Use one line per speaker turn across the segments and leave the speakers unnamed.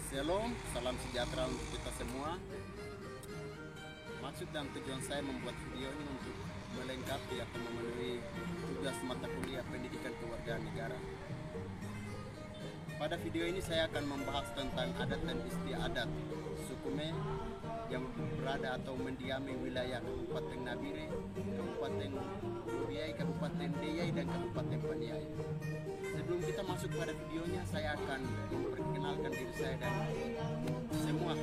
Shalom, salam sejahtera untuk kita semua. Maksud dan tujuan saya membuat video ini untuk melengkapi atau memenuhi tugas mata kuliah pendidikan kewarganegaraan. Pada video ini saya akan membahas tentang adat dan istiadat suku Me yang berada atau mendiami wilayah Kabupaten Nabire, Kabupaten Duriai, Kabupaten Deyai, dan Kabupaten Paniai. Sebelum kita masuk pada videonya, saya akan memperkenalkan diri saya dan semua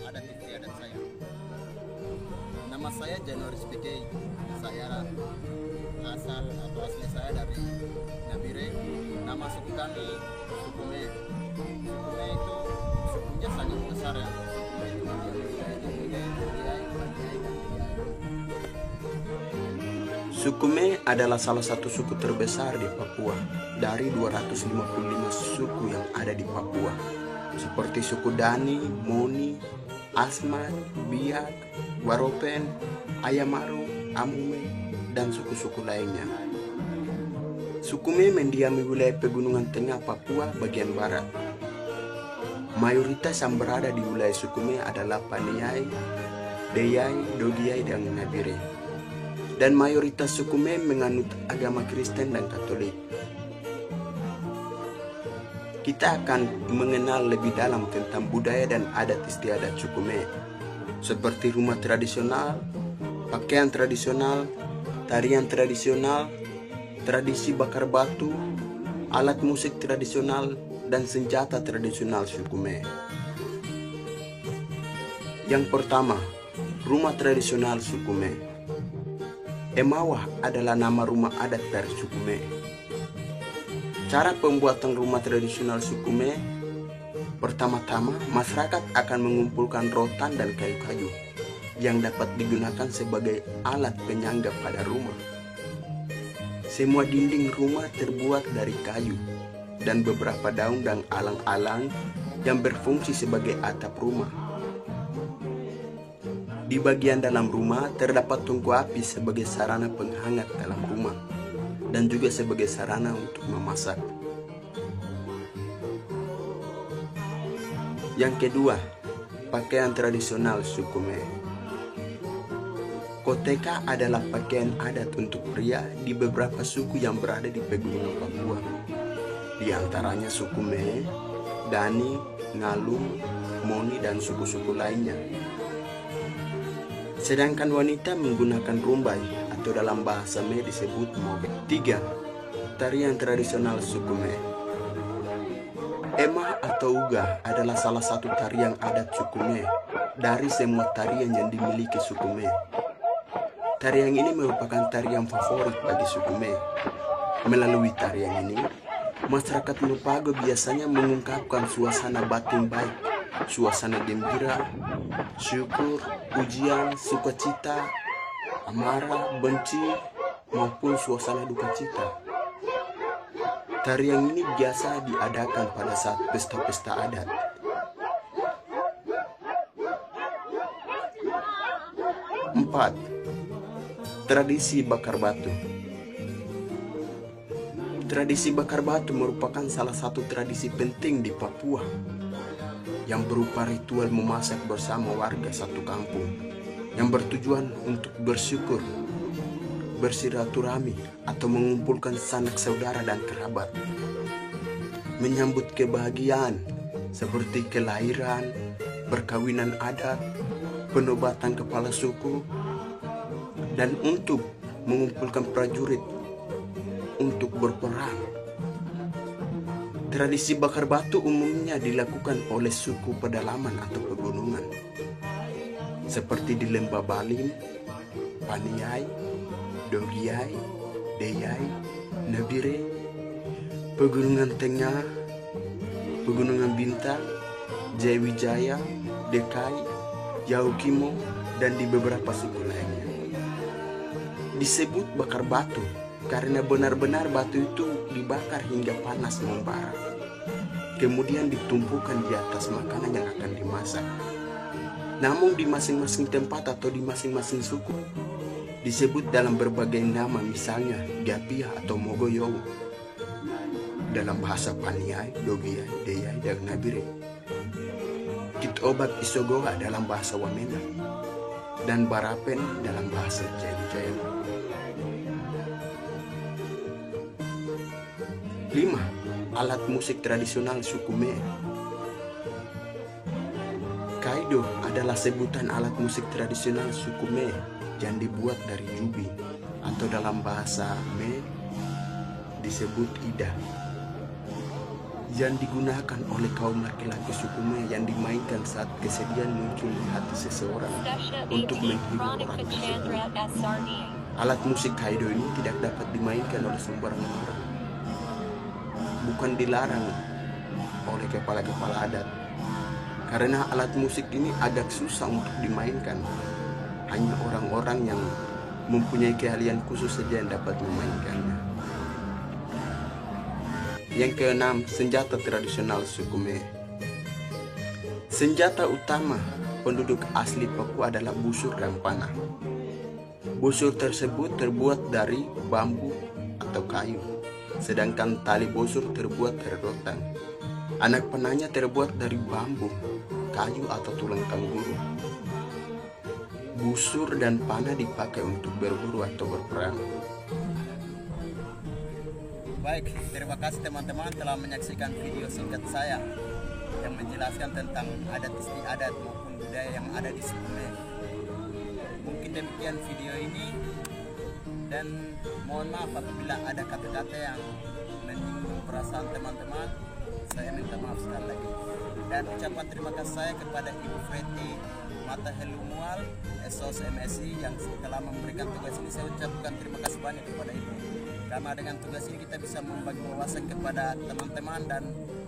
adat istiadat saya. Nama saya Januari Spikei. Saya asal atau asli saya dari Nabire. Nama suku kami suku Me. Suku Me itu sukunya sangat besar ya. Suku Me itu menjadi wilayah Nabire, Duriai, Paniai, dan Deyai.
Suku Me adalah salah satu suku terbesar di Papua dari 255 suku yang ada di Papua, seperti suku Dani, Moni, Asmat, Biak, Waropen, Ayamaru, Amume, dan suku-suku lainnya. Suku Me mendiami wilayah pegunungan tengah Papua bagian barat. Mayoritas yang berada di wilayah suku Me adalah Paniai, Deyai, Dogiai, dan Nabire. Dan mayoritas suku Me menganut agama Kristen dan Katolik. Kita akan mengenal lebih dalam tentang budaya dan adat istiadat suku Me, seperti rumah tradisional, pakaian tradisional, tarian tradisional, tradisi bakar batu, alat musik tradisional, dan senjata tradisional suku Me. Yang pertama, rumah tradisional suku Me. Emawah adalah nama rumah adat dari suku Me. Cara pembuatan rumah tradisional suku Me, pertama-tama masyarakat akan mengumpulkan rotan dan kayu-kayu yang dapat digunakan sebagai alat penyangga pada rumah. Semua dinding rumah terbuat dari kayu dan beberapa daun dan alang-alang yang berfungsi sebagai atap rumah. Di bagian dalam rumah terdapat tungku api sebagai sarana penghangat dalam rumah dan juga sebagai sarana untuk memasak. Yang kedua, pakaian tradisional suku Me. Koteka adalah pakaian adat untuk pria di beberapa suku yang berada di pegunungan Papua. Di antaranya suku Me, Dani, Ngalum, Moni, dan suku-suku lainnya. Sedangkan wanita menggunakan rumbai atau dalam bahasa Me disebut mobe. 3. Tarian tradisional suku Me. Ema atau uga adalah salah satu tarian adat suku Me dari semua tarian yang dimiliki suku Me. Tarian ini merupakan tarian favorit bagi suku Me. Melalui tarian ini, masyarakat Lupago biasanya mengungkapkan suasana batin baik, suasana gembira, syukur, ujian, sukacita, amarah, benci, maupun suasana duka cita. Tarian ini biasa diadakan pada saat pesta-pesta adat. 4. Tradisi bakar batu. Tradisi bakar batu merupakan salah satu tradisi penting di Papua yang berupa ritual memasak bersama warga satu kampung yang bertujuan untuk bersyukur, bersilaturahmi, atau mengumpulkan sanak saudara dan kerabat, menyambut kebahagiaan seperti kelahiran, perkawinan adat, penobatan kepala suku, dan untuk mengumpulkan prajurit untuk berperang. Tradisi bakar batu umumnya dilakukan oleh suku pedalaman atau pegunungan, seperti di Lembah Balim, Paniai, Dogiai, Deyai, Nabire, Pegunungan Tengah, Pegunungan Bintang, Jayawijaya, Dekai, Yaukimo, dan di beberapa suku lainnya. Disebut bakar batu karena benar-benar batu itu dibakar hingga panas membara, kemudian ditumpukan di atas makanan yang akan dimasak. Namun di masing-masing tempat atau di masing-masing suku disebut dalam berbagai nama, misalnya Gapia atau Mogoyow dalam bahasa Paniai, Dogiai, Deyai, dan Nabire. disebut obat isogoa dalam bahasa Wamena dan barapen dalam bahasa Jayan. 5. Alat musik tradisional suku Me. Kaido adalah sebutan alat musik tradisional suku Me yang dibuat dari jubi atau dalam bahasa Me disebut ida, yang digunakan oleh kaum laki-laki suku Me yang dimainkan saat kesedihan muncul di hati seseorang untuk menghibur orang tersebut. Alat musik Kaido ini tidak dapat dimainkan oleh sembarangan orang. Bukan dilarang oleh kepala-kepala adat, karena alat musik ini agak susah untuk dimainkan. Hanya orang-orang yang mempunyai keahlian khusus saja yang dapat memainkannya. Yang keenam, senjata tradisional suku Me. Senjata utama penduduk asli Papua adalah busur dan panah. Busur tersebut terbuat dari bambu atau kayu, sedangkan tali busur terbuat dari rotan. Anak panahnya terbuat dari bambu, kayu atau tulang kanguru. Busur dan panah dipakai untuk berburu atau berperang.
Baik, terima kasih teman-teman telah menyaksikan video singkat saya yang menjelaskan tentang adat istiadat maupun budaya yang ada di suku Me. Mungkin demikian video ini, dan mohon maaf apabila ada kata-kata yang menyinggung perasaan teman-teman. Saya minta maaf sekali lagi. Dan ucapan terima kasih saya kepada Ibu Freti Matahelumual SOS MSI yang telah memberikan tugas ini. Saya ucapkan terima kasih banyak kepada Ibu, karena dengan tugas ini kita bisa membagi wawasan kepada teman-teman dan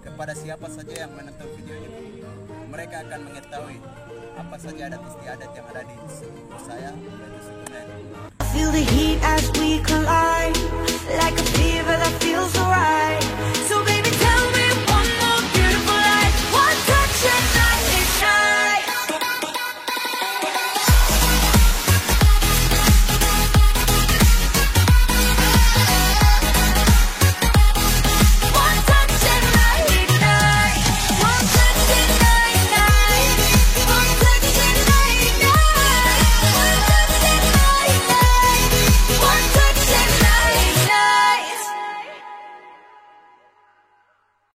kepada siapa saja yang menonton video ini. Mereka akan mengetahui apa saja adat istiadat yang ada di suku saya, yaitu suku Me.
Feel the heat as we collide, like a fever that feels so